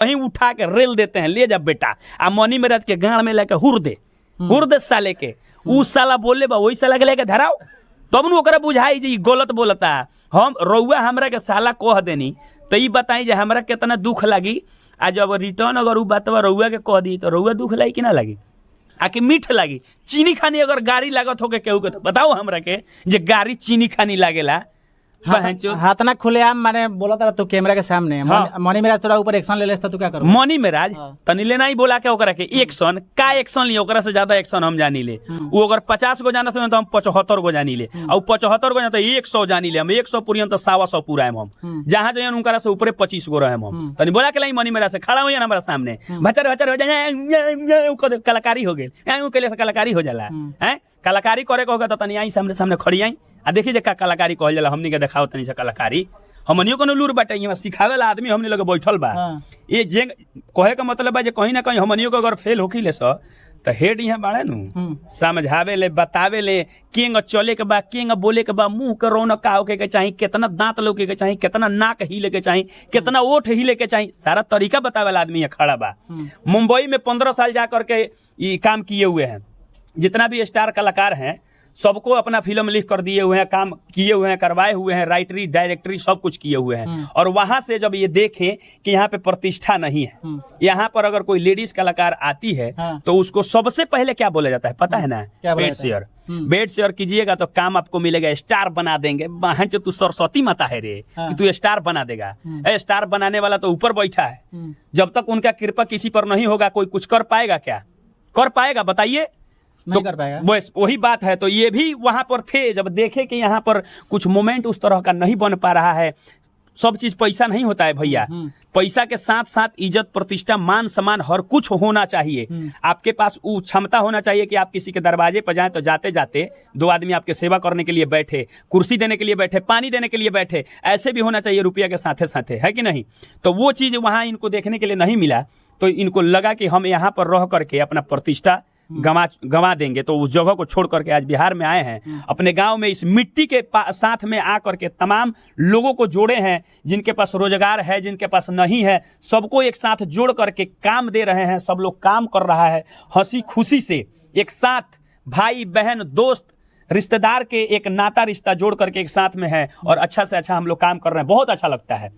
कहीं उठा के रेल देते हैं, ले जा बेटा, आ मनी महाराज के गाड़ में लेके हुर दे साले के। उ साला बोले बा वही साला के लेके धराओ, तब न ओकरा बुझाई जे गलत बोलता। हम रउआ हमरा के साला कह देनी तो ई बताई जे हमरा कितना दुख लगी। आ जब रिटर्न अगर उ बातवा रउआ के कह दी तो रउआ दुख लगी कि ना लगी? आके मीठ लगी। चीनी खानी अगर गाड़ी लागत होके केहू के तो बताओ हमरा के जे गाड़ी चीनी खानी लागेला। हाथ ना खुले आम माने बोला था तू कैमरा के सामने। मनी महाराज तोरा ऊपर एक्शन ले लेस तू क्या करो? मनी महाराज तनी लेना ही बोला के ओकरा के एक्शन का एक्शन लिए, ओकरा से ज्यादा एक्शन हम जानी ले। वो अगर 50 गो जाना तो हम 75 गो जानी ले, और 75 गो जाना तो 100 जानी ले। हम 100 पूरी हम तो 100 पूरा हम जहाँ जाए उनका से ऊपर 25 गो रहे हम। तनी बोला के लाई मनी महाराज से खड़ा हुई हमारा सामने भचर भचर हो जाए, कलाकारी हो गई। कलाकारी हो जाला है, कलाकारी करे को होगा तो तनी आई सामने सामने खड़ी आई आ देखी जे का कलाकारी कहल जाला। हमनी के देखाओ तनी से कलाकारी। हमनियो कोनो लूर बाटे, यहाँ सिखावे ला आदमी हमनी लगे बैठल बा। ये जे कहे का मतलब बा जे कहीं ना कहीं हमनियो को अगर फेल होखी ले सो तो हेड यहाँ बाड़े नु समझावे ले, बतावे ले केंग चले के बा, केंग बोले के बा, मुंह के रौनक का होके के चाहिए, कितना दांत लोके के चाहिए, कितना नाक हिले के चाहिए, कितना ओठ हिले के चाहिए, सारा तरीका बतावे ला आदमी खड़ा बा। मुंबई में 15 साल जा करके ये काम किए हुए हैं। जितना भी स्टार कलाकार हैं सबको अपना फिल्म लिख कर दिए हुए हैं, काम किए हुए हैं, करवाए हुए हैं, राइटरी डायरेक्टरी सब कुछ किए हुए हैं। और वहां से जब ये देखें कि यहाँ पे प्रतिष्ठा नहीं है, यहाँ पर अगर कोई लेडीज कलाकार आती है तो उसको सबसे पहले क्या बोला जाता है पता है ना? बेड शेयर कीजिएगा तो काम आपको मिलेगा, स्टार बना देंगे। तू सरस्वती माता है रे कि तू स्टार बना देगा? स्टार बनाने वाला तो ऊपर बैठा है। जब तक उनका कृपा किसी पर नहीं होगा कोई कुछ कर पाएगा क्या? कर पाएगा बताइए? नहीं कर पाएगा। बस वही बात है। तो ये भी वहां पर थे, जब देखे कि यहाँ पर कुछ मोमेंट उस तरह का नहीं बन पा रहा है। सब चीज पैसा नहीं होता है भैया, पैसा के साथ साथ इज्जत प्रतिष्ठा मान सम्मान हर कुछ होना चाहिए। आपके पास वो क्षमता होना चाहिए कि आप किसी के दरवाजे पर जाएं तो जाते जाते 2 आदमी आपके सेवा करने के लिए बैठे, कुर्सी देने के लिए बैठे, पानी देने के लिए बैठे, ऐसे भी होना चाहिए रुपया के साथे साथे, है कि नहीं? तो वो चीज वहां इनको देखने के लिए नहीं मिला, तो इनको लगा कि हम यहाँ पर रह करके अपना प्रतिष्ठा गंवा देंगे। तो उस जगह को छोड़ करके आज बिहार में आए हैं, अपने गांव में इस मिट्टी के साथ में आ करके तमाम लोगों को जोड़े हैं, जिनके पास रोजगार है, जिनके पास नहीं है, सबको एक साथ जोड़ करके काम दे रहे हैं। सब लोग काम कर रहा है हंसी खुशी से, एक साथ भाई बहन दोस्त रिश्तेदार के एक नाता रिश्ता जोड़ करके एक साथ में है, और अच्छा से अच्छा हम लोग काम कर रहे हैं। बहुत अच्छा लगता है।